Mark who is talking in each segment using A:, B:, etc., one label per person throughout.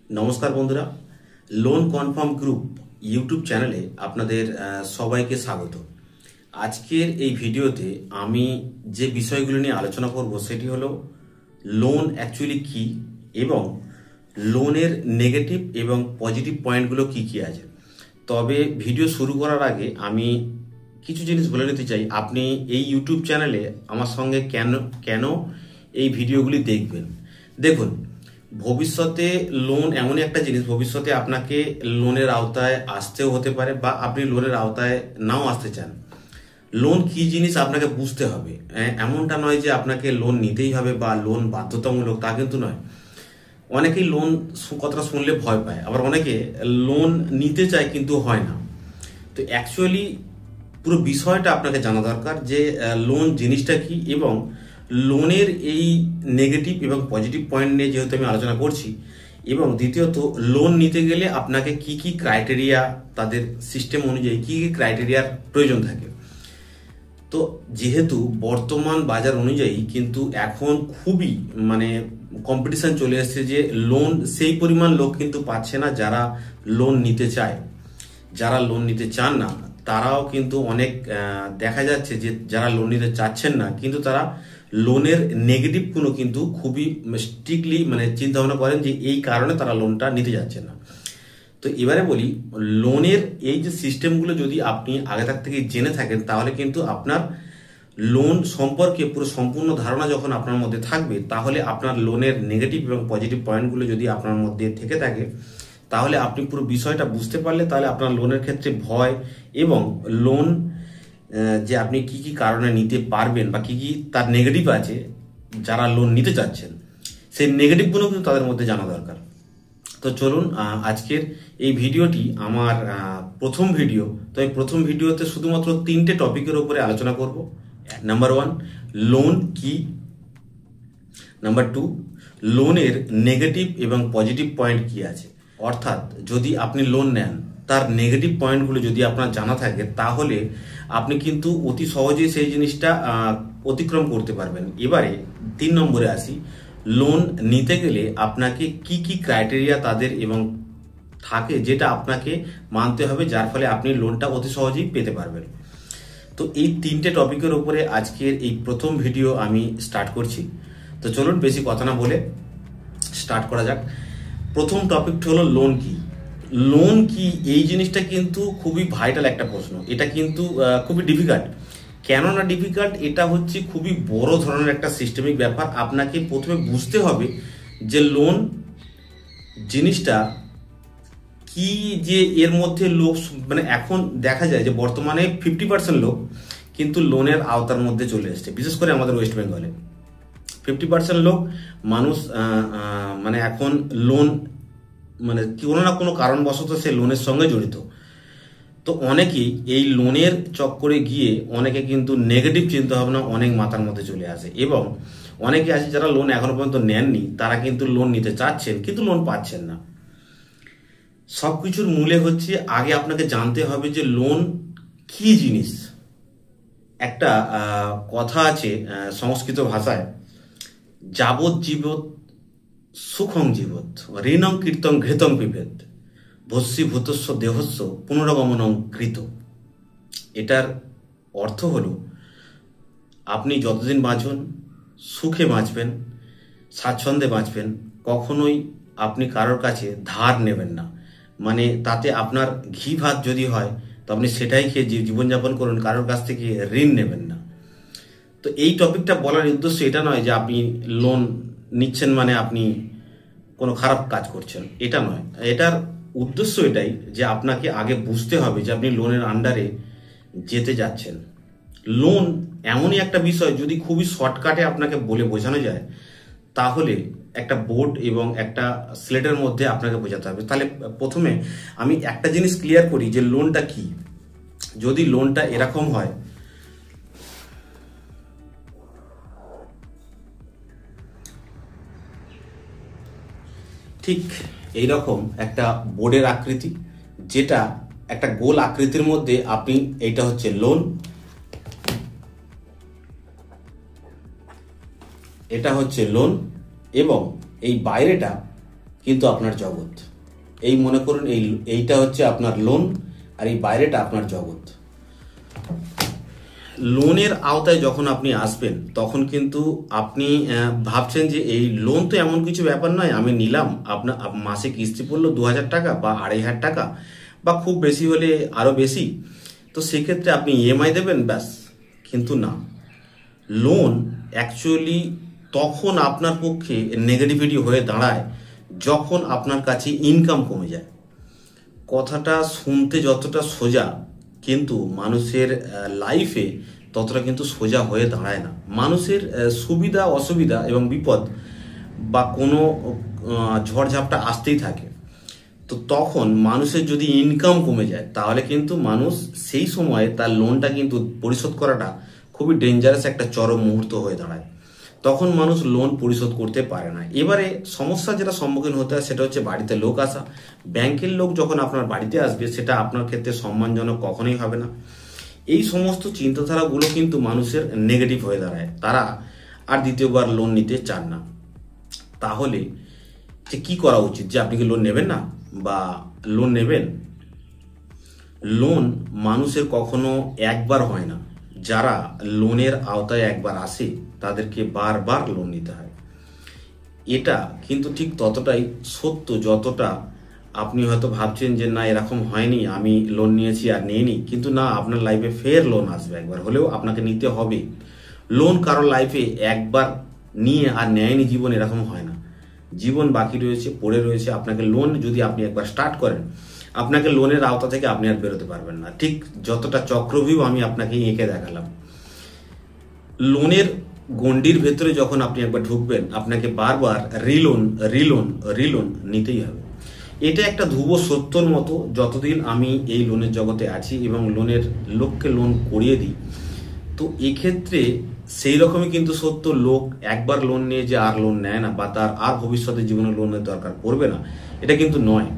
A: নমস্কার বন্ধুরা, loan confirm group YouTube চ্যানেলে আপনাদের সবাইকে স্বাগত। আজকের এই ভিডিওতে আমি যে বিষয়গুলো নিয়ে আলোচনা করব সেটি হলো লোন অ্যাকচুয়ালি কি এবং লোনের নেগেটিভ এবং পজিটিভ পয়েন্টগুলো কি কি আছে। তবে ভিডিও শুরু করার আগে আমি কিছু জিনিস বলে নিতে চাই। আপনি এই ইউটিউব চ্যানেলে আমার সঙ্গে কেন এই ভিডিওগুলি দেখবেন। দেখুন, ভবিষ্যতে লোন এমনই একটা জিনিস, ভবিষ্যতে আপনাকে লোনের আওতায় আসতেও হতে পারে বা আপনি লোনের আওতায় নাও আসতে চান। লোন কি জিনিস আপনাকে বুঝতে হবে। এমনটা নয় যে আপনাকে লোন নিতেই হবে বা লোন বাধ্যতামূলক, তা কিন্তু নয়। অনেকেই লোন কথাটা শুনলে ভয় পায়, আবার অনেকে লোন নিতে চায় কিন্তু হয় না। তো অ্যাকচুয়ালি পুরো বিষয়টা আপনাকে জানা দরকার যে লোন জিনিসটা কি এবং লোনের এই নেগেটিভ এবং পজিটিভ পয়েন্ট নিয়ে যেহেতু আমি আলোচনা করছি, এবং দ্বিতীয়ত লোন নিতে গেলে আপনাকে কি কি ক্রাইটেরিয়া, তাদের সিস্টেম অনুযায়ী কি কি ক্রাইটেরিয়ার প্রয়োজন থাকে। তো যেহেতু বর্তমান বাজার অনুযায়ী কিন্তু এখন খুবই কম্পিটিশন চলে এসেছে যে লোন সেই পরিমাণ লোক কিন্তু পাচ্ছে না যারা লোন নিতে চায়। যারা লোন নিতে চান না তারাও কিন্তু অনেক দেখা যাচ্ছে যে যারা লোন নিতে চাচ্ছেন না কিন্তু তারা লোনের নেগেটিভ গুলো কিন্তু খুবই স্ট্রিক্টলি চিন্তা ভাবনা করেন যে এই কারণে তারা লোনটা নিতে যাচ্ছেন না। তো এবারে বলি, লোনের এই যে সিস্টেমগুলো যদি আপনি আগে থেকে জেনে থাকেন তাহলে কিন্তু আপনার লোন সম্পর্কে পুরো সম্পূর্ণ ধারণা যখন আপনার মধ্যে থাকবে, তাহলে আপনার লোনের নেগেটিভ এবং পজিটিভ পয়েন্টগুলো যদি আপনার মধ্যে থেকে থাকে তাহলে আপনি পুরো বিষয়টা বুঝতে পারলে তাহলে আপনার লোনের ক্ষেত্রে ভয় এবং লোন যে আপনি কি কি কারণে নিতে পারবেন বা কি কি তার নেগেটিভ আছে, যারা লোন নিতে চাচ্ছেন সেই নেগেটিভগুলো কিন্তু তাদের মধ্যে জানা দরকার। তো চলুন, আজকের এই ভিডিওটি আমার প্রথম ভিডিও। তো এই প্রথম ভিডিওতে শুধুমাত্র 3টে টপিকের উপরে আলোচনা করব। নাম্বার 1, লোন কি। নাম্বার 2, লোনের নেগেটিভ এবং পজিটিভ পয়েন্ট কি আছে। অর্থাৎ যদি আপনি লোন নেন তার নেগেটিভ পয়েন্টগুলো যদি আপনার জানা থাকে তাহলে আপনি কিন্তু অতি সহজেই সেই জিনিসটা অতিক্রম করতে পারবেন। এবারে 3 নম্বরে আসি, লোন নিতে গেলে আপনাকে কি কি ক্রাইটেরিয়া তাদের এবং থাকে যেটা আপনাকে মানতে হবে, যার ফলে আপনি লোনটা অতি সহজেই পেতে পারবেন। তো এই 3টে টপিকের উপরে আজকের এই প্রথম ভিডিও আমি স্টার্ট করছি। তো চলুন বেশি কথা না বলে স্টার্ট করা যাক। প্রথম টপিক হলো লোন কি। লোন কি এই জিনিসটা কিন্তু খুবই ভাইটাল একটা প্রশ্ন। এটা কিন্তু খুবই ডিফিকাল্ট। কেননা ডিফিকাল্ট, এটা হচ্ছে খুবই বড় ধরনের একটা সিস্টেমিক ব্যাপার। আপনাকে প্রথমে বুঝতে হবে যে লোন জিনিসটা কি, যে এর মধ্যে লোক এখন দেখা যায় যে বর্তমানে 50% লোক কিন্তু লোনের আওতার মধ্যে চলে এসছে, বিশেষ করে আমাদের ওয়েস্ট বেঙ্গলে 50% লোক মানুষ এখন লোন কোনো না কোনো কারণবশত সে লোনের সঙ্গে জড়িত। তো অনেকেই এই লোনের চক্করে গিয়ে অনেকে কিন্তু নেগেটিভ চিন্তা ভাবনা অনেক মাথার মধ্যে চলে আসে, এবং অনেকে আছে যারা লোন এখনো পর্যন্ত নেননি, তারা কিন্তু লোন নিতে চাচ্ছেন কিন্তু লোন পাচ্ছেন না। সবকিছুর মূলে হচ্ছে আগে আপনাকে জানতে হবে যে লোন কি জিনিস। একটা কথা আছে সংস্কৃত ভাষায়, যাবৎ জীবৎ সুখং জীবৎ ঋণং কীর্তং ঘৃতং পিবেদ ভস্মীভূতস্ব দেহস্য পুনরগমনং কৃত। এটার অর্থ হলো আপনি যতদিন বাঁচবেন সুখে বাঁচবেন, স্বাচ্ছন্দ্যে বাঁচবেন, কখনোই আপনি কারোর কাছে ধার নেবেন না। তাতে আপনার ঘি ভাত যদি হয় তো আপনি সেটাই খেয়ে জীবনযাপন করুন, কারোর কাছ থেকে ঋণ নেবেন না। তো এই টপিকটা বলার উদ্দেশ্য এটা নয় যে আপনি লোন নিচ্ছেন আপনি কোনো খারাপ কাজ করছেন, এটা নয়। এটার উদ্দেশ্য এটাই যে আপনাকে আগে বুঝতে হবে যে আপনি লোনের আন্ডারে যেতে যাচ্ছেন। লোন এমনই একটা বিষয়, যদি খুবই শর্টকাটে আপনাকে বলে বোঝানো যায় তাহলে একটা বোর্ড এবং একটা স্লেটের মধ্যে আপনাকে বোঝাতে হবে। তাহলে প্রথমে আমি একটা জিনিস ক্লিয়ার করি যে লোনটা কি। যদি লোনটা এরকম হয়, ঠিক এইরকম একটা বোর্ডের আকৃতি, যেটা একটা গোল আকৃতির মধ্যে আপনি, এইটা হচ্ছে লোন, এটা হচ্ছে লোন, এবং এই বাইরেটা কিন্তু আপনার জগৎ। এই মনে করুন এইটা হচ্ছে আপনার লোন, আর এই বাইরেটা আপনার জগৎ। লোনের আওতায় যখন আপনি আসবেন তখন কিন্তু আপনি ভাবছেন যে এই লোন তো এমন কিছু ব্যাপার নয়, আমি নিলাম, আপনার মাসে কিস্তি পড়লো 2000 টাকা বা 2500 টাকা বা খুব বেশি হলে আরও বেশি, তো সেক্ষেত্রে আপনি ইএমআই দেবেন, ব্যাস। কিন্তু না, লোন অ্যাকচুয়ালি তখন আপনার পক্ষে নেগেটিভিটি হয়ে দাঁড়ায় যখন আপনার কাছে ইনকাম কমে যায়। কথাটা শুনতে যতটা সোজা, কিন্তু মানুষের লাইফে ততটা কিন্তু সোজা হয়ে দাঁড়ায় না। মানুষের সুবিধা অসুবিধা এবং বিপদ বা কোনো ঝড়ঝাপটা আসতেই থাকে। তো তখন মানুষের যদি ইনকাম কমে যায় তাহলে কিন্তু মানুষ সেই সময়ে তার লোনটা কিন্তু পরিশোধ করাটা খুবই ডেঞ্জারাস একটা চরম মুহূর্ত হয়ে দাঁড়ায়। তখন মানুষ লোন পরিশোধ করতে পারে না। এবারে সমস্যা যেটা সম্মুখীন হতে হয় সেটা হচ্ছে বাড়িতে লোক আসা। ব্যাংকের লোক যখন আপনার বাড়িতে আসবে সেটা আপনার ক্ষেত্রে সম্মানজনক কখনোই হবে না। এই সমস্ত চিন্তাধারাগুলো কিন্তু মানুষের নেগেটিভ হয়ে দাঁড়ায়, তারা আর দ্বিতীয়বার লোন নিতে চান না। তাহলে যে কি করা উচিত, যে আপনি কি লোন নেবেন না বা লোন নেবেন? লোন মানুষের কখনো একবার হয় না। যারা লোনের আওতায় একবার আসে তাদেরকে বারবার লোন নিতে হয়। এটা কিন্তু ঠিক ততটাই সত্য যতটা আপনি হয়তো ভাবছেন যে না এরকম হয়নি, আমি লোন নিয়েছি আর নিইনি। কিন্তু না, আপনার লাইফে ফের লোন আসবে, একবার হলেও আপনাকে নিতে হবে। লোন কারোর লাইফে একবার নিয়ে আর নেয়নি জীবন, এরকম হয় না। জীবন বাকি রয়েছে, পড়ে রয়েছে। আপনাকে লোন যদি আপনি একবার স্টার্ট করেন, আপনাকে লোনের আওতা থেকে আপনি আর বেরোতে পারবেন না। ঠিক যতটা চক্রভিউ আমি আপনাকে এঁকে দেখালাম, লোনের গণ্ডির ভেতরে যখন আপনি একবার ঢুকবেন আপনাকে বারবার রিলোন রিলোন রিলোন নিতেই হবে। এটা একটা ধ্রুব সত্যর মতো। যতদিন আমি এই লোনের জগতে আছি এবং লোনের লোককে লোন করিয়ে দিই, তো এক্ষেত্রে সেই রকমই কিন্তু সত্য, লোক একবার লোন নিয়ে যে আর লোন নেয় না বা তার আর ভবিষ্যতে জীবনে লোনের দরকার পড়বে না, এটা কিন্তু নয়।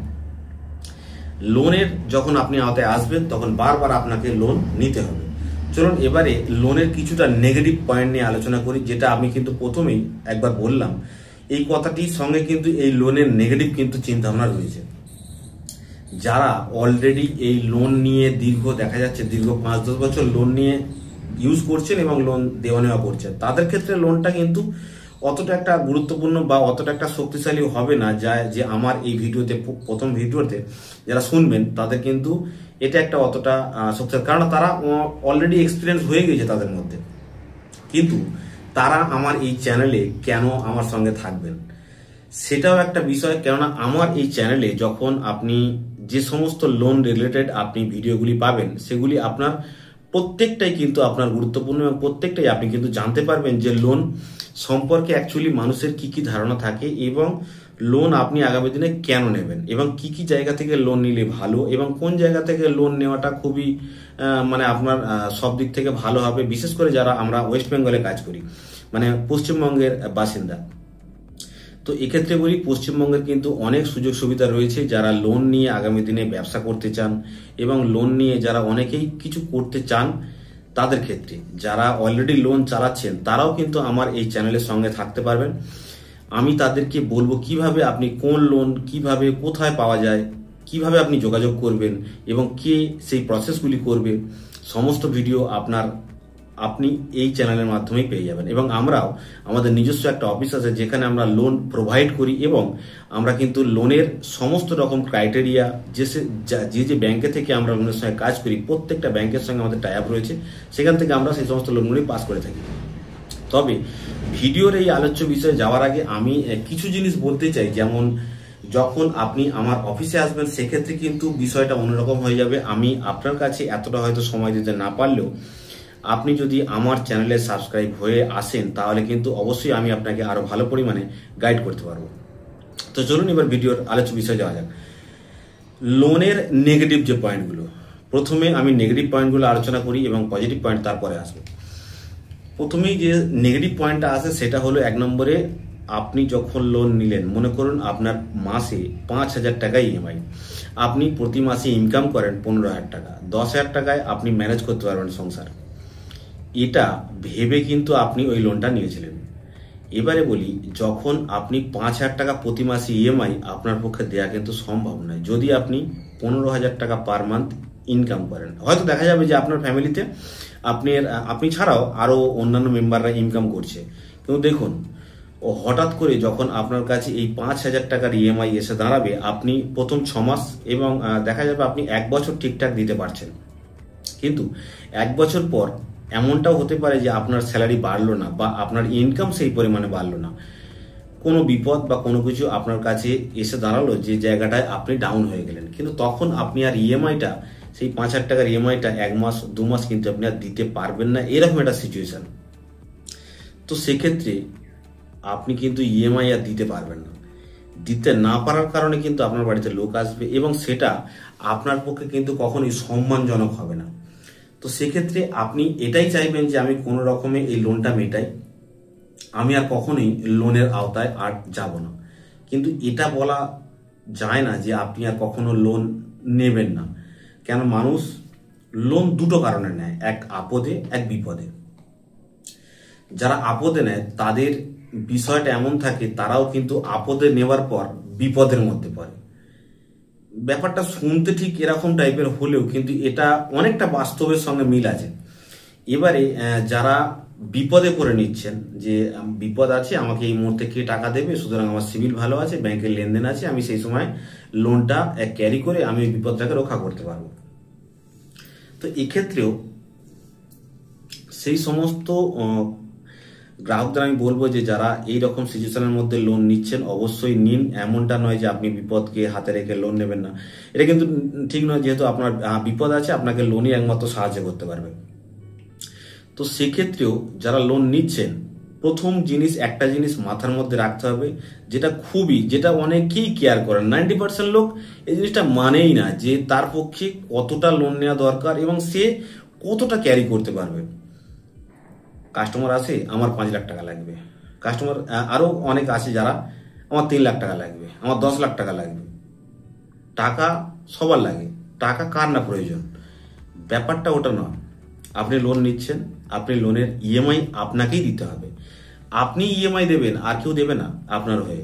A: লোনের যখন আপনি আওতায় আসবেন তখন বারবার আপনাকে লোন নিতে হবে। চলুন এবারে লোনের কিছুটা নেগেটিভ পয়েন্ট নিয়ে আলোচনা করি, যেটা আমি কিন্তু প্রথমেই একবার বললাম। এই কথাটির সঙ্গে কিন্তু এই লোনের নেগেটিভ কিন্তু চিন্তাভাবনা রয়েছে। যারা অলরেডি এই লোন নিয়ে দেখা যাচ্ছে দীর্ঘ 5-10 বছর লোন নিয়ে ইউজ করছেন এবং লোন দেওয়া নেওয়া করছেন, তাদের ক্ষেত্রে লোনটা কিন্তু অতটা একটা গুরুত্বপূর্ণ বা অতটা একটা শক্তিশালী হবে না। যে আমার এই ভিডিওতে, প্রথম ভিডিওতে যারা শুনবেন তাদের কিন্তু এটা একটা অতটা শক্তিশালী, কারণ তারা অলরেডি এক্সপিরিয়েন্স হয়ে গেছে তাদের মধ্যে। কিন্তু তারা আমার এই চ্যানেলে কেন আমার সঙ্গে থাকবেন সেটাও একটা বিষয়। কেননা আমার এই চ্যানেলে যখন আপনি যে সমস্ত লোন রিলেটেড আপনি ভিডিওগুলি পাবেন, সেগুলি আপনার প্রত্যেকটাই কিন্তু আপনার গুরুত্বপূর্ণ এবং প্রত্যেকটাই আপনি কিন্তু জানতে পারবেন যে লোন সম্পর্কে অ্যাকচুয়ালি মানুষের কি কি ধারণা থাকে এবং লোন আপনি আগামী দিনে কেন নেবেন এবং কি কি জায়গা থেকে লোন নিলে ভালো এবং কোন জায়গা থেকে লোন নেওয়াটা খুবই মানে আপনার সব দিক থেকে ভালো হবে। বিশেষ করে যারা আমরা ওয়েস্ট বেঙ্গলে কাজ করি, মানে পশ্চিমবঙ্গের বাসিন্দা, তো এক্ষেত্রে বলি পশ্চিমবঙ্গের কিন্তু অনেক সুযোগ সুবিধা রয়েছে। যারা লোন নিয়ে আগামী দিনে ব্যবসা করতে চান এবং লোন নিয়ে যারা অনেকেই কিছু করতে চান, তাদের ক্ষেত্রে যারা অলরেডি লোন চালাচ্ছেন তারাও কিন্তু আমার এই চ্যানেলের সঙ্গে থাকতে পারবেন। আমি তাদেরকে বলবো কিভাবে আপনি কোন লোন কিভাবে কোথায় পাওয়া যায়, কিভাবে আপনি যোগাযোগ করবেন এবং কে সেই প্রসেসগুলি করবে, সমস্ত ভিডিও আপনি এই চ্যানেলের মাধ্যমেই পেয়ে যাবেন। এবং আমরাও আমাদের নিজস্ব একটা অফিস আছে যেখানে আমরা লোন প্রোভাইড করি এবং আমরা কিন্তু লোনের সমস্ত রকম ক্রাইটেরিয়া যে ব্যাংকে থেকে আমরা লোনের সঙ্গে কাজ করি, প্রত্যেকটা ব্যাংকের সঙ্গে আমাদের টাই আপ রয়েছে, সেখান থেকে আমরা সেই সমস্ত লোনগুলি পাস করে থাকি। তবে ভিডিওর এই আলোচ্য বিষয়ে যাওয়ার আগে আমি কিছু জিনিস বলতে চাই। যেমন যখন আপনি আমার অফিসে আসবেন সেক্ষেত্রে কিন্তু বিষয়টা অন্যরকম হয়ে যাবে। আমি আপনার কাছে এতটা হয়তো সময় দিতে না পারলেও আপনি যদি আমার চ্যানেলে সাবস্ক্রাইব হয়ে আসেন তাহলে কিন্তু অবশ্যই আমি আপনাকে আরো ভালো পরিমাণে গাইড করতে পারবো। তো চলুন এবার ভিডিওর আলোচ্য বিষয়ে যাওয়া যাক। লোনের নেগেটিভ যে পয়েন্টগুলো, প্রথমে আমি নেগেটিভ পয়েন্টগুলো আলোচনা করি এবং পজিটিভ পয়েন্ট তারপরে আসবে। প্রথমেই যে নেগেটিভ পয়েন্টটা আসে সেটা হলো 1 নম্বরে, আপনি যখন লোন নিলেন, মনে করুন আপনার মাসে 5,000 টাকা ইএমআই, আপনি প্রতি মাসে ইনকাম করেন 15,000 টাকা, 10,000 টাকায় আপনি ম্যানেজ করতে পারবেন সংসার। এটা ভেবে কিন্তু আপনি ওই লোনটা নিয়েছিলেন। এবারে বলি, যখন আপনি 5,000 টাকা প্রতি মাসে ইএমআই আপনার পক্ষে দেওয়া কিন্তু সম্ভব নয় যদি আপনি 15,000 টাকা পার মান্থ ইনকাম করেন। হয়তো দেখা যাবে যে আপনার ফ্যামিলিতে আপনি ছাড়াও আরও অন্যান্য মেম্বাররা ইনকাম করছে, কিন্তু দেখুন হঠাৎ করে যখন আপনার কাছে এই 5,000 টাকার ইএমআই এসে দাঁড়াবে, আপনি প্রথম 6 মাস এবং দেখা যাবে আপনি 1 বছর ঠিকঠাক দিতে পারছেন, কিন্তু 1 বছর পর এমনটাও হতে পারে যে আপনার স্যালারি বাড়লো না বা আপনার ইনকাম সেই পরিমাণে বাড়লো না, কোনো বিপদ বা কোনো কিছু আপনার কাছে এসে দাঁড়ালো যে জায়গাটায় আপনি ডাউন হয়ে গেলেন, কিন্তু তখন আপনি আর ইএমআইটা, সেই 5,000 টাকার ইএমআইটা 1 মাস 2 মাস কিন্তু আপনি আর দিতে পারবেন না, এরকম একটা সিচুয়েশন। তো সেক্ষেত্রে আপনি কিন্তু ইএমআই আর দিতে পারবেন না। দিতে না পারার কারণে কিন্তু আপনার বাড়িতে লোক আসবে এবং সেটা আপনার পক্ষে কিন্তু কখনোই সম্মানজনক হবে না। তো সেক্ষেত্রে আপনি এটাই চাইবেন যে আমি কোনো রকমে এই লোনটা মেটাই, আমি আর কখনোই লোনের আওতায় আর যাব না। কিন্তু এটা বলা যায় না যে আপনি আর কখনো লোন নেবেন না। কেন মানুষ লোন দুটো কারণে নেয়, এক আপদে এক বিপদে। যারা আপদে নেয় তাদের বিষয়টা এমন থাকে, তারাও কিন্তু আপদে নেওয়ার পর বিপদের মধ্যে পড়ে। ব্যাপারটা শুনতে ঠিক এরকম টাইপের হলেও কিন্তু এটা অনেকটা বাস্তবের সঙ্গে মিল আছে। এবারে যারা বিপদে করে নিচ্ছেন যে বিপদ আছে, আমাকে এই মুহূর্তে কে টাকা দেবে, সুতরাং আমার সিভিল ভালো আছে, ব্যাংকের লেনদেন আছে, আমি সেই সময় লোনটা ক্যারি করে আমি ওই বিপদটাকে রক্ষা করতে পারবো। তো এক্ষেত্রেও সেই সমস্ত গ্রাহকদের আমি বলবো যে যারা এই রকম সিচুয়েশনের মধ্যে লোন নিচ্ছেন অবশ্যই নিন। এমনটা নয় যে আপনি বিপদকে হাতে রেখে লোন নেবেন না, এটা কিন্তু ঠিক নয়, যেহেতু আপনার বিপদ আছে আপনাকে লোনই একমাত্র সাহায্য করতে পারবে। তো সেক্ষেত্রেও যারা লোন নিচ্ছেন, প্রথম একটা জিনিস মাথার মধ্যে রাখতে হবে, যেটা অনেকেই কেয়ার করেন, 90% লোক এই জিনিসটা মানেই না যে তার পক্ষে কতটা লোন নেওয়া দরকার এবং সে কতটা ক্যারি করতে পারবে। কাস্টমার আসে আমার 5 লাখ টাকা লাগবে, কাস্টমার আরো অনেক আছে যারা আমার 3 লাখ টাকা লাগবে, আমার 10 লাখ টাকা লাগবে। টাকা সবার লাগে, টাকা কার না প্রয়োজন, ব্যাপারটা ওটা নয়। আপনি লোন নিচ্ছেন, আপনি লোনের ইএমআই আপনাকেই দিতে হবে, আপনি ইএমআই দেবেন, আর কেউ দেবে না আপনার হয়ে।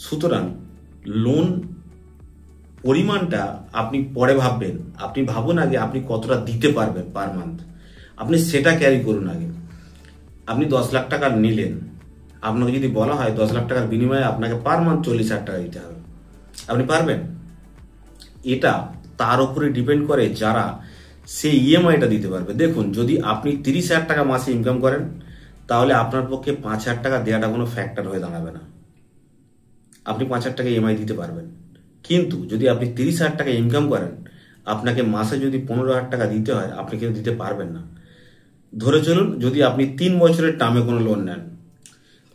A: সুতরাং লোন পরিমাণটা আপনি পরে ভাববেন, আপনি ভাবুন আগে আপনি কতটা দিতে পারবেন পার মান্থ, আপনি সেটা ক্যারি করুন আগে। আপনি 10 লাখ টাকা নিলেন, আপনাকে যদি বলা হয় 10 লাখ টাকার বিনিময়ে আপনাকে পার মান্থ 40,000 টাকা দিতে হবে, আপনি পারবেন? এটা তার উপরে ডিপেন্ড করে যারা সেই ইএমআইটা দিতে পারবে। দেখুন, যদি আপনি 30,000 টাকা মাসে ইনকাম করেন তাহলে আপনার পক্ষে 5,000 টাকা দেওয়াটা কোনো ফ্যাক্টর হয়ে দাঁড়াবে না, আপনি 5,000 টাকা ইএমআই দিতে পারবেন। কিন্তু যদি আপনি 30,000 টাকা ইনকাম করেন, আপনাকে মাসে যদি 15,000 টাকা দিতে হয়, আপনি কিন্তু দিতে পারবেন না। ধরে চলুন যদি আপনি 3 বছরের টার্মে কোনো লোন নেন,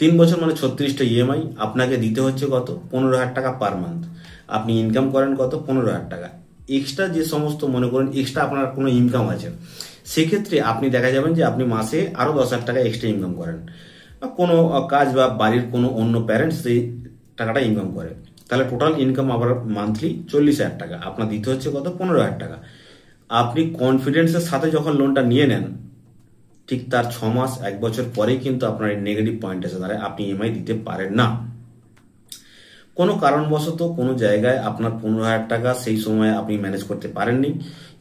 A: 3 বছর মানে 36টা ইএমআই, আপনাকে দিতে হচ্ছে কত? 15,000 টাকা পার মান্থ। আপনি ইনকাম করেন কত? 15,000 টাকা। এক্সট্রা যে সমস্ত মনে করেন এক্সট্রা আপনার কোনো ইনকাম আছে, সেক্ষেত্রে আপনি দেখা যাবেন যে আপনি মাসে আরো 10,000 টাকা এক্সট্রা ইনকাম করেন, কোনো কাজ বা বাড়ির কোনো অন্য প্যারেন্টস সেই টাকাটা ইনকাম করে, তাহলে টোটাল ইনকাম আবার মান্থলি 40,000 টাকা, আপনার দিতে হচ্ছে কত? 15,000 টাকা। আপনি কনফিডেন্সের সাথে যখন লোনটা নিয়ে নেন, ঠিক তার 6 মাস 1 বছর পরেই কিন্তু আপনার নেগেটিভ পয়েন্ট এসে দাঁড়ায়, আপনি ইএমআই দিতে পারেন না। কোনো কারণবশত কোনো জায়গায় আপনার 15,000 টাকা সেই সময় আপনি ম্যানেজ করতে পারেননি,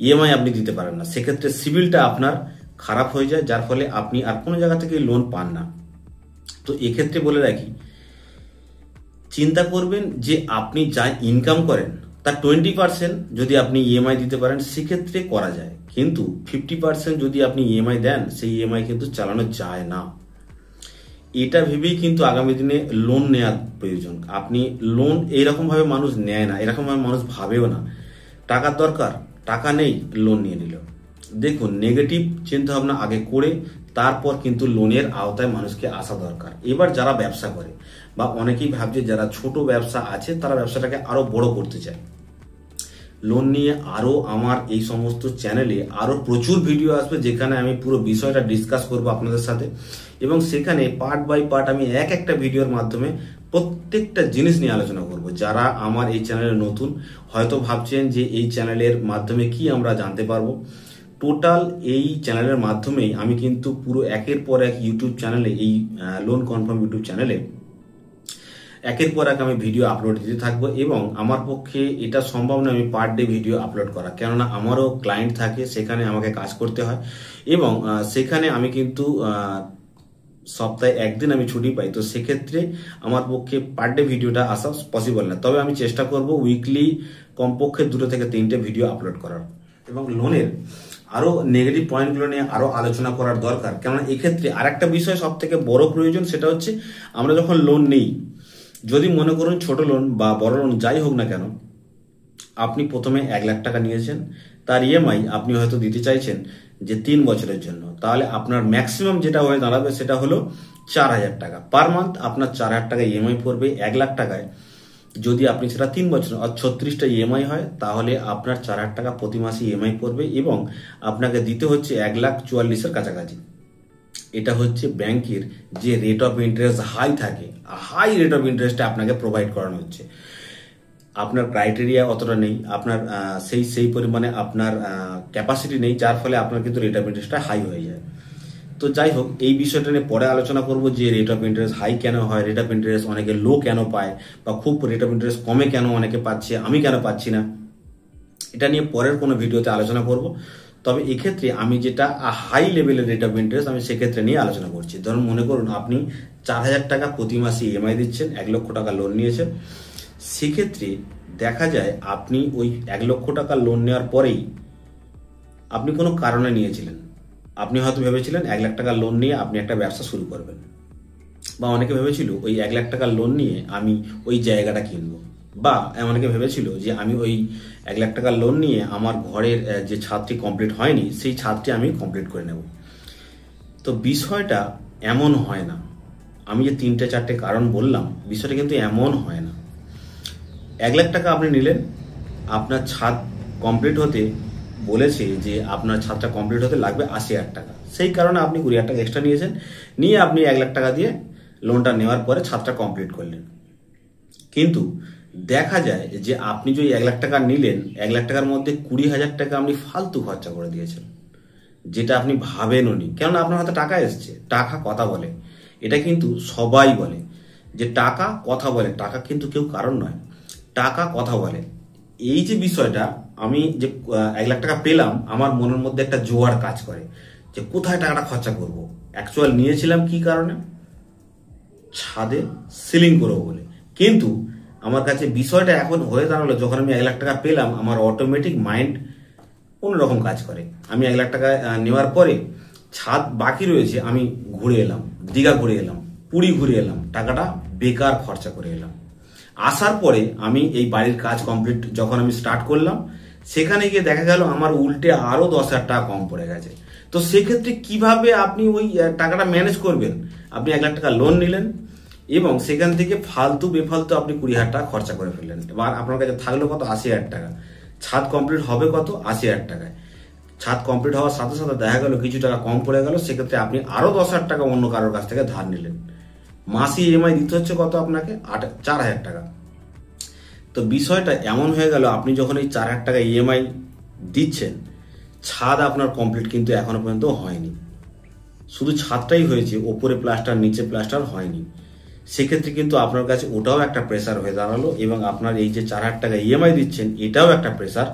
A: ইএমআই আপনি দিতে পারেন না, সেক্ষেত্রে সিভিলটা আপনার খারাপ হয়ে যায়, যার ফলে আপনি আর কোনো জায়গা থেকে লোন পান না। তো এক্ষেত্রে বলে রাখি, চিন্তা করবেন যে আপনি যা ইনকাম করেন তার 20% যদি আপনি ইএমআই দিতে পারেন সেক্ষেত্রে করা যায়, কিন্তু 50% যদি আপনি ইএমআই দেন, সেই ইএমআই কিন্তু চালানো যায় না। এটা ভেবেই কিন্তু আগামী দিনে লোন নেওয়ার প্রয়োজন। আপনি লোন এইরকম ভাবে মানুষ নেয় না, এরকম ভাবে মানুষ ভাবেও না। টাকার দরকার, টাকা নেই, লোন নিয়ে নিল। দেখুন, নেগেটিভ চিন্তা ভাবনা আগে করে তারপর কিন্তু লোনের আওতায় মানুষকে আসা দরকার। এবার যারা ব্যবসা করে বা অনেকেই ভাবছে যারা ছোট ব্যবসা আছে তারা ব্যবসাটাকে আরো বড় করতে চায়, লোন নিয়ে আরো আমার এই সমস্ত চ্যানেলে আরো প্রচুর ভিডিও আসবে যেখানে আমি পুরো বিষয়টা ডিসকাস করব আপনাদের সাথে, এবং সেখানে পার্ট বাই পার্ট আমি একটা ভিডিওর মাধ্যমে প্রত্যেকটা জিনিস নিয়ে আলোচনা করব। যারা আমার এই চ্যানেলে নতুন হয়তো ভাবছেন যে এই চ্যানেলের মাধ্যমে কি আমরা জানতে পারবো, টোটাল এই চ্যানেলের মাধ্যমেই আমি কিন্তু পুরো একের পর এক ইউটিউব চ্যানেলে, এই লোন কনফার্ম ইউটিউব চ্যানেলে একের পর এক আমি ভিডিও আপলোড দিতে থাকবো। এবং আমার পক্ষে এটা সম্ভব নয় আমি পার ডে ভিডিও আপলোড করা, কেননা আমারও ক্লায়েন্ট থাকে, সেখানে আমাকে কাজ করতে হয় এবং সেখানে আমি কিন্তু সপ্তাহে একদিন আমি ছুটি পাই। তো সেক্ষেত্রে আমার পক্ষে পার ডে ভিডিওটা আসা পসিবল না। তবে আমি চেষ্টা করব উইকলি কমপক্ষে 2 থেকে 3টে ভিডিও আপলোড করার। এবং লোনের আরো নেগেটিভ পয়েন্টগুলো নিয়ে আরো আলোচনা করার দরকার, কেননা এক্ষেত্রে আরেকটা বিষয় সব থেকে বড় প্রয়োজন, সেটা হচ্ছে আমরা যখন লোন নেই, যদি মনে করুন ছোট লোন বা বড় লোন যাই হোক না কেন, আপনি প্রথমে 1 লাখ টাকা নিয়েছেন, তার ইএমআই আপনি হয়তো দিতে চাইছেন যে 3 বছরের জন্য, তাহলে আপনার ম্যাক্সিমাম যেটা হয়ে দাঁড়াবে সেটা হলো 4,000 টাকা পার মান্থ। আপনার 4,000 টাকা ইএমআই পড়বে 1 লাখ টাকায়। যদি আপনি সেটা 3 বছর আর 36টা ইএমআই হয়, তাহলে আপনার 4,000 টাকা প্রতি মাসে ইএমআই পড়বে এবং আপনাকে দিতে হচ্ছে 1,44,000-এর কাছাকাছি। এটা হচ্ছে ব্যাংকের যে রেট অফ ইন্টারেস্ট হাই থাকে, হাই রেট অফ ইন্টারেস্টে আপনাকে প্রোভাইড করানো হচ্ছে। আপনার ক্রাইটেরিয়া অতটা নেই, আপনার সেই পরিমাণে আপনার ক্যাপাসিটি নেই, যার ফলে আপনার কিন্তু রেট অফ ইন্টারেস্টটা হাই হয়ে যায়। তো যাই হোক, এই বিষয়টা নিয়ে পরে আলোচনা করব যে রেট অফ ইন্টারেস্ট হাই কেন হয়, রেট অফ ইন্টারেস্ট অনেকে লো কেন পায়, বা খুব রেট অফ ইন্টারেস্ট কমে কেন অনেকে পাচ্ছে, আমি কেন পাচ্ছি না, এটা নিয়ে পরের কোনো ভিডিওতে আলোচনা করব। তবে এক্ষেত্রে আমি যেটা হাই লেভেলের রেট অফ ইন্টারেস্ট আমি সেক্ষেত্রে নিয়ে আলোচনা করছি। ধরুন মনে করুন আপনি 4,000 টাকা প্রতি মাসে ইএমআই দিচ্ছেন, 1 লক্ষ টাকা লোন নিয়েছেন। সেক্ষেত্রে দেখা যায় আপনি ওই 1 লক্ষ টাকা লোন নেওয়ার পরেই আপনি কোনো কারণে নিয়েছিলেন, আপনি হয়তো ভেবেছিলেন 1 লাখ টাকা লোন নিয়ে আপনি একটা ব্যবসা শুরু করবেন, বা অনেকে ভেবেছিল ওই 1 লাখ টাকা লোন নিয়ে আমি ওই জায়গাটা কিনবো, বা অনেকে ভেবেছিল যে আমি ওই 1 লাখ টাকা লোন নিয়ে আমার ঘরের যে ছাদটি কমপ্লিট হয়নি সেই ছাদটি আমি কমপ্লিট করে নেব। তো বিষয়টা এমন হয় না। আমি যে 3-4টে কারণ বললাম, বিষয়টা কিন্তু এমন হয় না। 1 লাখ টাকা আপনি নিলেন, আপনার ছাদ কমপ্লিট হতে বলেছে যে আপনার ছাদটা কমপ্লিট হতে লাগবে 80,000 টাকা, সেই কারণে আপনি 20,000 টাকা এক্সট্রা নিয়েছেন, নিয়ে আপনি 1 লাখ টাকা দিয়ে লোনটা নেওয়ার পরে ছাদটা কমপ্লিট করলেন। কিন্তু দেখা যায় যে আপনি যে 1 লাখ টাকা নিলেন, 1 লাখ টাকার মধ্যে 20,000 টাকা আপনি ফালতু খরচা করে দিয়েছেন, যেটা আপনি ভাবেনও নি। কেননা আপনার হাতে টাকা এসছে, টাকা কথা বলে, এটা কিন্তু সবাই বলে যে টাকা কথা বলে, টাকা কিন্তু কেউ কারণ নয়, টাকা কথা বলে। এই যে বিষয়টা, আমি যে 1 লাখ টাকা পেলাম, আমার মনের মধ্যে একটা জোয়ার কাজ করে যে কোথায় টাকাটা খরচা করব। অ্যাকচুয়াল নিয়েছিলাম কি কারণে? ছাদে সিলিং করবো বলে। কিন্তু আমার কাছে বিষয়টা এখন হয়ে দাঁড়ালো, যখন আমি 1 লাখ টাকা পেলাম, আমার অটোমেটিক মাইন্ড অন্যরকম কাজ করে। আমি 1 লাখ টাকা নেওয়ার পরে ছাদ বাকি রয়েছে, আমি ঘুরে এলাম, দীঘা ঘুরে এলাম, পুরী ঘুরে এলাম, টাকাটা বেকার খরচা করে এলাম। আসার পরে আমি এই বাড়ির কাজ কমপ্লিট যখন আমি স্টার্ট করলাম, সেখানে গিয়ে দেখা গেল আমার উল্টে আরো 10,000 টাকা কম পড়ে গেছে। তো সেক্ষেত্রে কিভাবে আপনি ওই টাকাটা ম্যানেজ করবেন? আপনি 1 লাখ টাকা লোন নিলেন এবং সেখান থেকে ফালতু বেফালতু আপনি 20,000 টাকা খরচা করে ফেললেন। এবার আপনার কাছে থাকলো কত? 80,000 টাকা। ছাদ কমপ্লিট হবে কত? 80,000 টাকায়। ছাদ কমপ্লিট হওয়ার সাথে সাথে দেখা গেল কিছু টাকা কম পড়ে গেল, সেক্ষেত্রে আপনি আরো 10,000 টাকা অন্য কারোর কাছ থেকে ধার নিলেন। মাসি ইএমআই দিতে হচ্ছে কত আপনাকে? 4,000 টাকা। তো বিষয়টা এমন হয়ে গেল, আপনি যখন এই 4,000 টাকা ইএমআই দিচ্ছেন, ছাদ আপনার কমপ্লিট কিন্তু এখনো পর্যন্ত হয়নি। শুধু ছাদটাই হয়েছে, ওপরে প্লাস্টার নিচে প্লাস্টার হয়নি। সেক্ষেত্রে কিন্তু আপনার কাছে ওটাও একটা প্রেসার হয়ে দাঁড়ালো, এবং আপনার এই যে 4,000 টাকা ইএমআই দিচ্ছেন এটাও একটা প্রেসার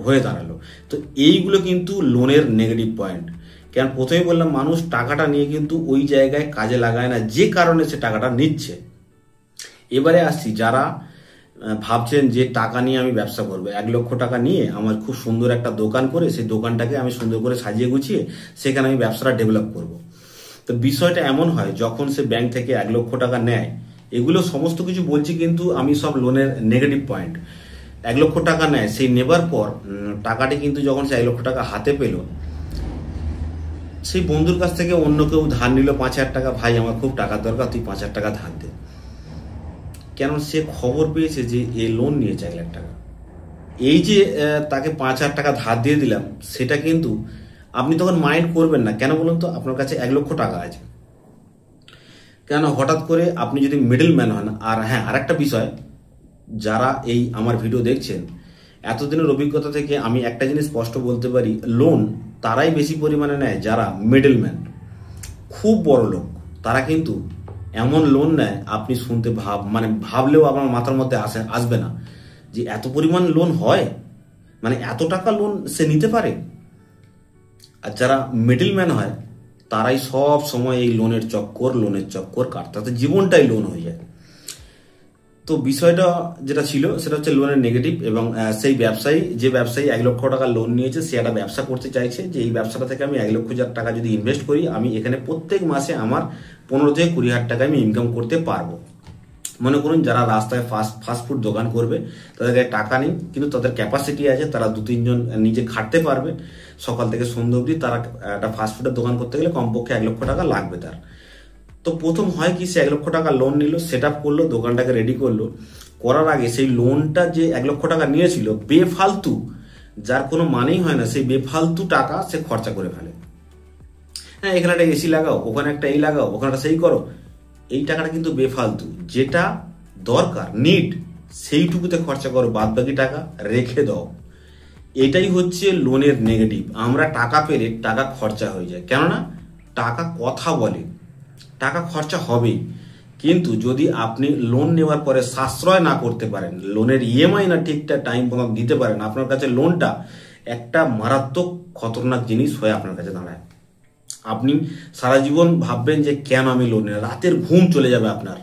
A: হয়ে দাঁড়ালো। তো এইগুলো কিন্তু লোনের নেগেটিভ পয়েন্ট। কেন প্রথমেই বললাম, মানুষ টাকাটা নিয়ে কিন্তু ওই জায়গায় কাজে লাগায় না যে কারণে সে টাকাটা নিচ্ছে। এবারে আসছি, যারা ভাবছেন যে টাকা নিয়ে আমি ব্যবসা করবো, 1 লক্ষ টাকা নিয়ে আমার খুব সুন্দর একটা দোকান করে সেই দোকানটাকে আমি সুন্দর করে সাজিয়ে গুছিয়ে সেখানে আমি ব্যবসাটা ডেভেলপ করব। তো বিষয়টা এমন হয়, যখন সে ব্যাংক থেকে 1 লক্ষ টাকা নেয়, এগুলো সমস্ত কিছু বলছি কিন্তু আমি সব লোনের নেগেটিভ পয়েন্ট। 1 লক্ষ টাকা নেয়, সেই নেবার পর টাকাটি কিন্তু যখন সে 1 লক্ষ টাকা হাতে পেল, সেই বন্ধুর কাছ থেকে অন্য কেউ ধার নিল 5,000 টাকা, ভাই আমার খুব টাকার দরকার, তুই 5,000 টাকা ধার দে। কেন? সে খবর পেয়েছে যে এ লোন নিয়েছে 1 লাখ টাকা। এই যে তাকে 5,000 টাকা ধার দিয়ে দিলাম, সেটা কিন্তু আপনি তখন মাইন্ড করবেন না। কেন বলুন তো? আপনার কাছে 1 লক্ষ টাকা আছে। কেন হঠাৎ করে আপনি যদি মিডল ম্যান হন? আর হ্যাঁ, আরেকটা বিষয়, যারা এই আমার ভিডিও দেখছেন, এতদিনের অভিজ্ঞতা থেকে আমি একটা জিনিস স্পষ্ট বলতে পারি, লোন তারাই বেশি পরিমাণে নেয় যারা মিডলম্যান, খুব বড় লোক। তারা কিন্তু এমন লোন নেয় আপনি শুনতে ভাবলেও আপনার মাথার মধ্যে আসবে না যে এত পরিমাণ লোন হয়, মানে এত টাকা লোন সে নিতে পারে। আর যারা মিডলম্যান হয় তারাই সব সময় এই লোনের চক্কর কাটতে, তাতে জীবনটাই লোন হয়ে যায়। তো বিষয়টা যেটা ছিল সেটা হচ্ছে লোনের নেগেটিভ, এবং সেই যে ব্যবসায়ী 1 লক্ষ টাকা লোন নিয়েছে সে একটা ব্যবসা করতে চাইছে যে এই ব্যবসাটা থেকে আমি 1 লক্ষ টাকা যদি ইনভেস্ট করি, আমি এখানে প্রত্যেক মাসে আমার 15 থেকে 20 হাজার টাকা আমি ইনকাম করতে পারবো। মনে করুন যারা রাস্তায় ফাস্টফুড দোকান করবে, তাদের কাছে টাকা নেই কিন্তু তাদের ক্যাপাসিটি আছে, তারা 2-3 জন নিজে খাটতে পারবে, সকাল থেকে সন্ধ্যা অবধি তারা একটা ফাস্টফুডের দোকান করতে গেলে কমপক্ষে 1 লক্ষ টাকা লাগবে তার। তো প্রথম হয় কি, সে 1 লক্ষ টাকা লোন নিল, সেট আপ করলো, দোকানটাকে রেডি করলো। করার আগে সেই লোনটা যে 1 লক্ষ টাকা নিয়েছিল বেফালতু, যার কোনো মানেই হয় না, সেই বেফালতু টাকা সে খরচা করে ফেলে। হ্যাঁ, এখানে একটা এসি লাগাও, ওখানে একটা এই লাগাও, ওখানে একটা সেই করো। এই টাকাটা কিন্তু বেফালতু, যেটা দরকার নিড সেইটুকুতে খরচা করো, বাদ বাকি টাকা রেখে দাও। এটাই হচ্ছে লোনের নেগেটিভ। আমরা টাকা পেলে টাকা খরচা হয়ে যায়, কেননা টাকা কথা বলে, টাকা খরচা হবেই। কিন্তু যদি আপনি লোন নেওয়ার পরে সাশ্রয় না করতে পারেন, লোনের ইএমআই না ঠিকঠাক টাইম মতো দিতে পারেন, আপনার কাছে লোনটা একটা মারাত্মক খতরনাক জিনিস হয়ে আপনার কাছে দাঁড়ায়। আপনি সারা জীবন ভাববেন যে কেন আমি লোন নিলাম, রাতের ঘুম চলে যাবে আপনার।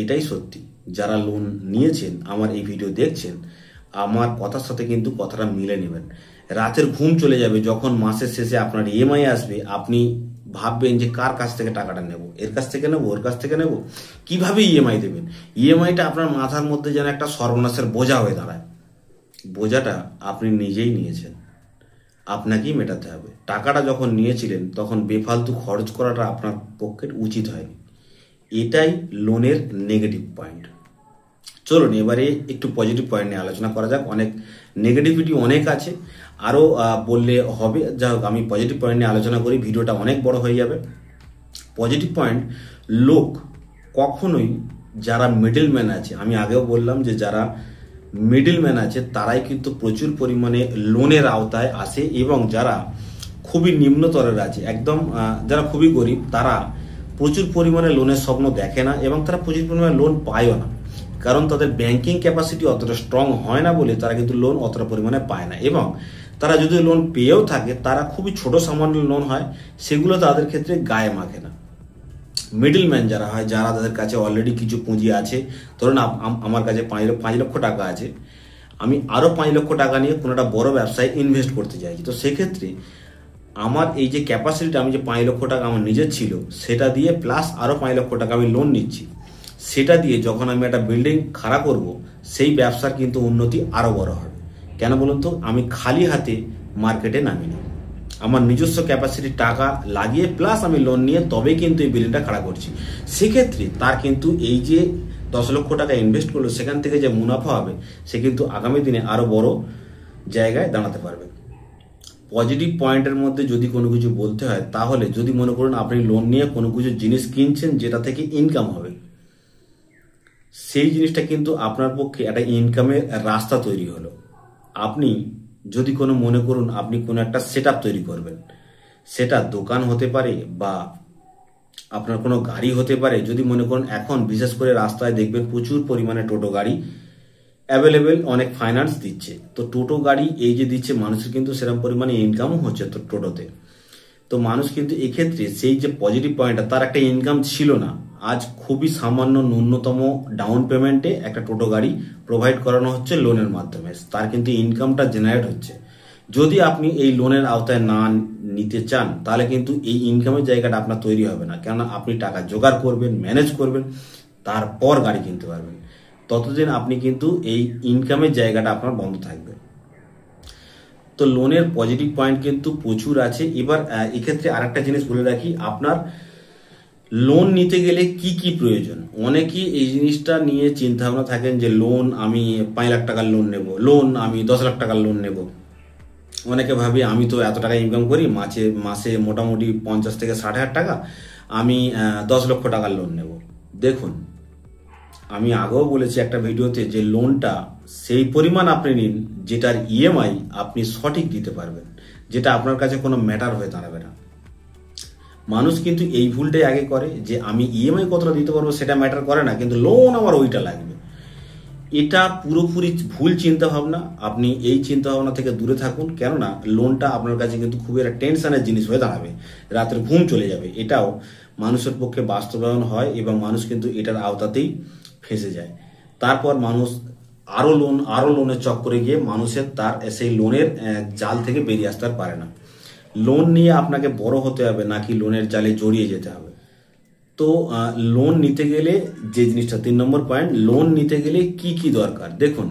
A: এটাই সত্যি। যারা লোন নিয়েছেন, আমার এই ভিডিও দেখছেন, আমার কথার সাথে কিন্তু কথাটা মিলে নেবেন। রাতের ঘুম চলে যাবে যখন মাসের শেষে আপনার ইএমআই আসবে। আপনি ভাববেন যে কার কাছ থেকে টাকাটা নেব, এর কাছ থেকে নেব, ওর কাছ থেকে নেব, কিভাবে ইএমআই দেবেন। ইএমআইটা আপনার মাথার মধ্যে যেন একটা সর্বনাশের বোঝা হয়ে দাঁড়ায়। বোঝাটা আপনি নিজেই নিয়েছেন, আপনাকেই মেটাতে হবে। টাকাটা যখন নিয়েছিলেন তখন বেফালতু খরচ করাটা আপনার পক্ষে উচিত হয়নি। এটাই লোনের নেগেটিভ পয়েন্ট। চলুন এবারে একটু পজিটিভ পয়েন্ট নিয়ে আলোচনা করা যাক। অনেক নেগেটিভিটি অনেক আছে, আরও বললে হবে। যাই হোক, আমি পজিটিভ পয়েন্ট নিয়ে আলোচনা করি, ভিডিওটা অনেক বড় হয়ে যাবে। পজিটিভ পয়েন্ট, লোক কখনোই, যারা মিডলম্যান আছে, আমি আগেও বললাম যে যারা মিডলম্যান আছে তারাই কিন্তু প্রচুর পরিমাণে লোনের আওতায় আসে, এবং যারা খুবই নিম্নতরের আছে, একদম যারা খুবই গরিব, তারা প্রচুর পরিমাণে লোনের স্বপ্ন দেখে না, এবং তারা প্রচুর পরিমাণে লোন পায়ও না। কারণ তাদের ব্যাংকিং ক্যাপাসিটি অতটা স্ট্রং হয় না বলে তারা কিন্তু লোন অতটা পরিমাণে পায় না, এবং তারা যদি লোন পেয়েও থাকে তারা খুবই ছোট সামান্য লোন হয়, সেগুলো তাদের ক্ষেত্রে গায়ে মাখে না। মিডলম্যান যারা হয়, যারা তাদের কাছে অলরেডি কিছু পুঁজি আছে, ধরুন আমার কাছে 5 লক্ষ টাকা আছে, আমি আরও 5 লক্ষ টাকা নিয়ে কোনো একটা বড় ব্যবসায় ইনভেস্ট করতে চাইছি। তো সেক্ষেত্রে আমার এই যে ক্যাপাসিটিটা, আমি যে 5 লক্ষ টাকা আমার নিজের ছিল সেটা দিয়ে প্লাস আরও 5 লক্ষ টাকা আমি লোন নিচ্ছি, সেটা দিয়ে যখন আমি একটা বিল্ডিং খাড়া করব, সেই ব্যবসার কিন্তু উন্নতি আরও বড় হবে। কেন বলুন তো, আমি খালি হাতে মার্কেটে নামিনি, আমার নিজস্ব ক্যাপাসিটি টাকা লাগিয়ে প্লাস আমি লোন নিয়ে তবেই কিন্তু এই বিল্ডিংটা খাড়া করছি। সেক্ষেত্রে তার কিন্তু এই যে 10 লক্ষ টাকা ইনভেস্ট করলো, সেখান থেকে যে মুনাফা হবে সে কিন্তু আগামী দিনে আরও বড় জায়গায় দাঁড়াতে পারবে। পজিটিভ পয়েন্টের মধ্যে যদি কোনো কিছু বলতে হয়, তাহলে যদি মনে করুন আপনি লোন নিয়ে কোনো কিছু জিনিস কিনছেন যেটা থেকে ইনকাম হবে, সেই জিনিসটা কিন্তু আপনার পক্ষে একটা ইনকামের রাস্তা তৈরি হলো। আপনি যদি কোনো মনে করুন আপনি কোনো একটা সেটআপ তৈরি করবেন, সেটা দোকান হতে পারে বা আপনার কোনো গাড়ি হতে পারে। যদি মনে করুন এখন বিশেষ করে রাস্তায় দেখবেন প্রচুর পরিমাণে টোটো গাড়ি অ্যাভেলেবেল, অনেক ফাইন্যান্স দিচ্ছে। তো টোটো গাড়ি এই যে দিচ্ছে, মানুষের কিন্তু সেরকম পরিমাণে ইনকামও হচ্ছে তো টোটোতে। তো মানুষ কিন্তু এক্ষেত্রে সেই যে পজিটিভ পয়েন্টটা, তার একটা ইনকাম ছিল না, আজ খুবই সামান্য ন্যূনতম ডাউন পেমেন্টে একটা টোটো গাড়ি প্রোভাইড করানো হচ্ছে লোনের মাধ্যমে, তার কিন্তু ইনকামটা জেনারেট হচ্ছে। যদি আপনি এই লোনের আওতায় না নিতে চান, তাহলে কিন্তু এই ইনকামের জায়গাটা আপনার তৈরি হবে না, কেননা আপনি টাকা জোগাড় করবেন, ম্যানেজ করবেন, তারপর গাড়ি কিনতে পারবেন। ততদিন আপনি কিন্তু এই ইনকামের জায়গাটা আপনার বন্ধ থাকবে। তো লোনের পজিটিভ পয়েন্ট কিন্তু প্রচুর আছে। এবার এক্ষেত্রে আরেকটা জিনিস বলে রাখি, আপনার লোন নিতে গেলে কি কি প্রয়োজন। অনেকেই এই জিনিসটা নিয়ে চিন্তা ভাবনা থাকেন যে লোন আমি 5 লাখ টাকার লোন নেব, লোন আমি 10 লাখ টাকার লোন নেব। অনেকে ভাবে আমি তো এত টাকা ইনকাম করি, মাসে মোটামুটি 50 থেকে 60 হাজার টাকা, আমি 10 লক্ষ টাকার লোন নেব। দেখুন, আমি আগেও বলেছি একটা ভিডিওতে যে লোনটা সেই পরিমাণ আপনি নিন যেটার ইএমআই আপনি সঠিক দিতে পারবেন। যেটা আপনার কাছে কোনো ম্যাটার হয়ে দাঁড়াবে না। মানুষ কিন্তু এই ভুলটাই আগে করে যে আমি ইএমআই কতটা দিতে পারবো সেটা ম্যাটার করে না, কিন্তু লোন আমার ওইটা লাগবে। এটা পুরোপুরি ভুল চিন্তা ভাবনা। আপনি এই চিন্তা ভাবনা থেকে দূরে থাকুন, কেননা লোনটা আপনার কাছে কিন্তু খুবই একটা টেনশনের জিনিস হয়ে দাঁড়াবে, রাতের ঘুম চলে যাবে। এটাও মানুষের পক্ষে বাস্তবায়ন হয় এবং মানুষ কিন্তু এটার আওতাতেই ফেঁসে যায়। তারপর মানুষ আরো লোনের চক্করে গিয়ে মানুষের তার সেই লোনের জাল থেকে বেরিয়ে আসতে পারে না। লোন নিয়ে আপনাকে বড় হতে হবে নাকি লোনের জালে জড়িয়ে যেতে হবে। তো লোন নিতে গেলে যে জিনিসটা 3 নম্বর পয়েন্ট, লোন নিতে গেলে কি কি দরকার। দেখুন,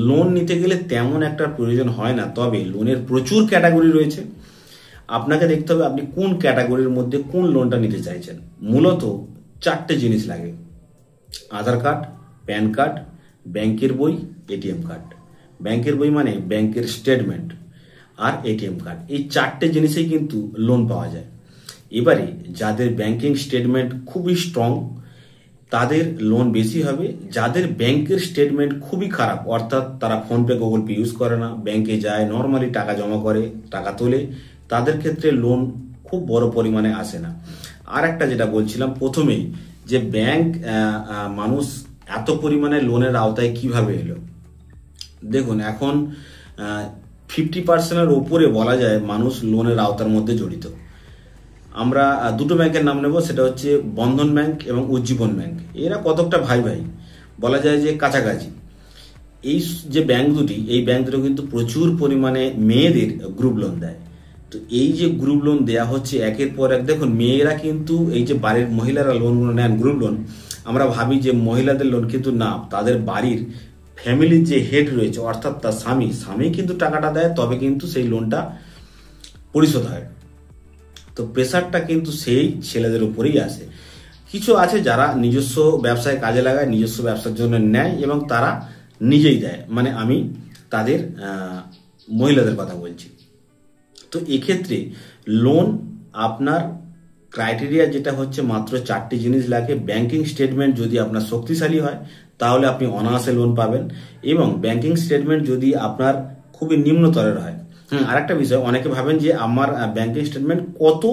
A: লোন নিতে গেলে তেমন একটা প্রয়োজন হয় না, তবে লোনের প্রচুর ক্যাটাগরি রয়েছে। আপনাকে দেখতে হবে আপনি কোন ক্যাটাগরির মধ্যে কোন লোনটা নিতে চাইছেন। মূলত 4টে জিনিস লাগে: আধার কার্ড, প্যান কার্ড, ব্যাংকের বই, এটিএম কার্ড। ব্যাংকের বই মানে ব্যাংকের স্টেটমেন্ট, আর এটিএম কার্ড। এই 4টে জিনিসেই কিন্তু লোন পাওয়া যায়। এবারে যাদের ব্যাংকিং স্টেটমেন্ট খুবই স্ট্রং তাদের লোন বেশি হবে। যাদের ব্যাংকের স্টেটমেন্ট খুবই খারাপ, অর্থাৎ তারা ফোনপে, গুগল পে ইউজ করে না, ব্যাংকে যায়, নর্মালি টাকা জমা করে, টাকা তোলে, তাদের ক্ষেত্রে লোন খুব বড় পরিমাণে আসে না। আর একটা যেটা বলছিলাম প্রথমেই, যে ব্যাংক মানুষ এত পরিমাণে লোনের আওতায় কিভাবে এলো। দেখুন, এখন 50% উপরে বলা যায় মানুষ লোনের আওতার মধ্যে জড়িত। আমরা দুটো ব্যাংকের নাম নেব, সেটা হচ্ছে বন্ধন ব্যাংক এবং উজ্জীবন ব্যাংক। এরা কতকটা ভাই ভাই, বলা যায় যে কাছাকাছি। এই যে ব্যাংক দুটি, এই ব্যাংক দুটো কিন্তু প্রচুর পরিমাণে মেয়েদের গ্রুপ লোন দেয়। তো এই যে গ্রুপ লোন দেয়া হচ্ছে একের পর এক, দেখুন মেয়েরা কিন্তু এই যে বাড়ির মহিলারা লোনগুলো নেন গ্রুপ লোন, আমরা ভাবি যে মহিলাদের লোন, কিন্তু না, তাদের বাড়ির ফ্যামিলির যে হেড রয়েছে অর্থাৎ তার স্বামী কিন্তু টাকাটা দেয়, তবে কিন্তু সেই লোনটা পরিশোধ হয়। তো প্রেশারটা কিন্তু সেই ছেলেদের উপরেই আসে। কিছু আছে যারা নিজস্ব ব্যবসায় কাজে লাগায়, নিজস্ব ব্যবসার জন্য নেয় এবং তারা নিজেই দেয়, মানে আমি তাদের মহিলাদের কথা বলছি। তো এক্ষেত্রে লোন আপনার ক্রাইটেরিয়া যেটা হচ্ছে মাত্র 4টি জিনিস লাগে। ব্যাংকিং স্টেটমেন্ট যদি আপনার শক্তিশালী হয় তাহলে আপনি অনায়াসে লোন পাবেন, এবং ব্যাংকিং স্টেটমেন্ট যদি আপনার খুবই নিম্নতরের হয়। আরেকটা বিষয়, অনেকে ভাবেন যে আমার ব্যাংকিং স্টেটমেন্ট কত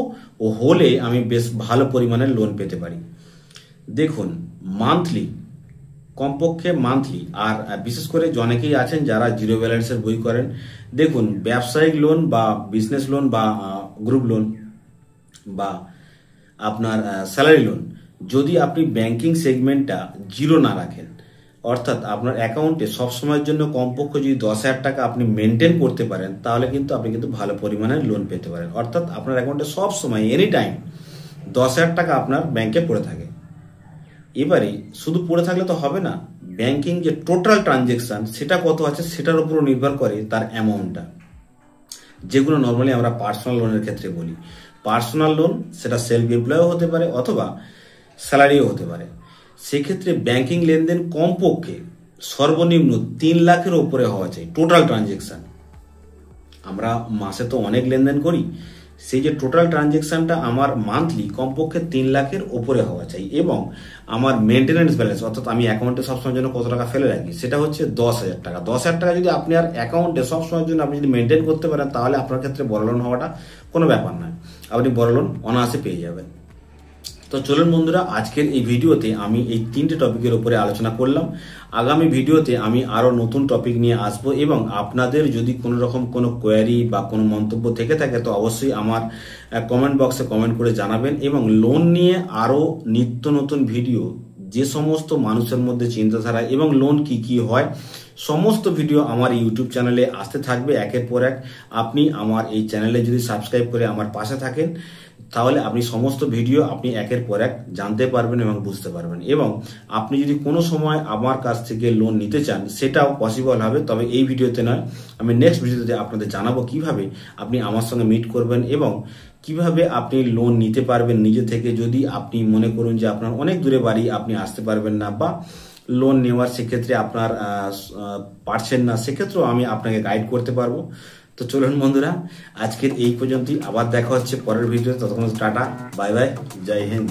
A: হলে আমি বেশ ভালো পরিমাণে লোন পেতে পারি। দেখুন, মান্থলি, কমপক্ষে মান্থলি, আর বিশেষ করে অনেকেই আছেন যারা জিরো ব্যালেন্সের বই করেন। দেখুন, ব্যবসায়িক লোন বা বিজনেস লোন বা গ্রুপ লোন বা আপনার স্যালারি লোন, যদি আপনি ব্যাংকিং সেগমেন্টটা জিরো না রাখেন, অর্থাৎ আপনার অ্যাকাউন্টে সবসময়ের জন্য কমপক্ষে যদি 10,000 টাকা আপনি মেনটেন করতে পারেন, তাহলে কিন্তু আপনি কিন্তু ভালো পরিমাণে লোন পেতে পারেন। অর্থাৎ আপনার অ্যাকাউন্টে সবসময় এনি টাইম 10,000 টাকা আপনার ব্যাংকে পড়ে থাকে। এবারে শুধু পড়ে থাকলে তো হবে না, ব্যাংকিং যে টোটাল ট্রানজেকশন সেটা কত আছে সেটার উপরও নির্ভর করে তার অ্যামাউন্টটা, যেগুলো নর্মালি আমরা পার্সোনাল লোনের ক্ষেত্রে বলি। পার্সোনাল লোন সেটা সেলফ এমপ্লয়ও হতে পারে অথবা স্যালারিও হতে পারে। সেক্ষেত্রে ব্যাংকিং লেনদেন কমপক্ষে সর্বনিম্ন 3 লাখের উপরে হওয়া চাই টোটাল ট্রানজেকশন। আমরা মাসে তো অনেক লেনদেন করি, সেই যে টোটাল ট্রানজেকশনটা আমার মান্থলি কমপক্ষে 3 লাখের উপরে হওয়া চাই, এবং আমার মেনটেন্যান্স ব্যালেন্স, অর্থাৎ আমি অ্যাকাউন্টে সবসময়ের জন্য কত টাকা ফেলে রাখি, সেটা হচ্ছে 10,000 টাকা। 10,000 টাকা যদি আপনি আর অ্যাকাউন্টে সবসময়ের জন্য আপনি যদি মেনটেন করতে পারেন, তাহলে আপনার ক্ষেত্রে বড় লোন হওয়াটা কোনো ব্যাপার নয়, আপনি বড় লোন অনায়াসে পেয়ে যাবেন। তো চলুন বন্ধুরা, আজকের এই ভিডিওতে আমি এই 3টে টপিকের উপরে আলোচনা করলাম। আগামী ভিডিওতে আমি আরো নতুন টপিক নিয়ে আসবো, এবং আপনাদের যদি কোনো রকম কোনো কোয়ারি বা কোনো মন্তব্য থেকে থাকে তো অবশ্যই আমার কমেন্ট বক্সে কমেন্ট করে জানাবেন। এবং লোন নিয়ে আরো নিত্য নতুন ভিডিও, যে সমস্ত মানুষের মধ্যে চিন্তাধারা এবং লোন কি কি হয়, সমস্ত ভিডিও আমার ইউটিউব চ্যানেলে আসতে থাকবে একের পর এক। আপনি আমার এই চ্যানেলে যদি সাবস্ক্রাইব করে আমার পাশে থাকেন, তাহলে আপনি সমস্ত ভিডিও আপনি একের পর এক জানতে পারবেন এবং বুঝতে পারবেন। এবং আপনি যদি কোনো সময় আমার কাছ থেকে লোন নিতে চান, সেটাও পসিবল হবে, তবে এই ভিডিওতে নয়, আমি নেক্সট ভিডিওতে আপনাদের জানাবো কিভাবে আপনি আমার সঙ্গে মিট করবেন এবং কিভাবে আপনি লোন নিতে পারবেন নিজে থেকে। যদি আপনি মনে করুন যে আপনার অনেক দূরে বাড়ি, আপনি আসতে পারবেন না বা লোন নেওয়ার সেক্ষেত্রে আপনার পারছেন না, সেক্ষেত্রেও আমি আপনাকে গাইড করতে পারবো। তো চলুন বন্ধুরা, আজকের এই পর্যন্তই, আবার দেখা হচ্ছে পরের ভিডিওতে। ততক্ষণ টাটা, বাই বাই, জয় হিন্দ।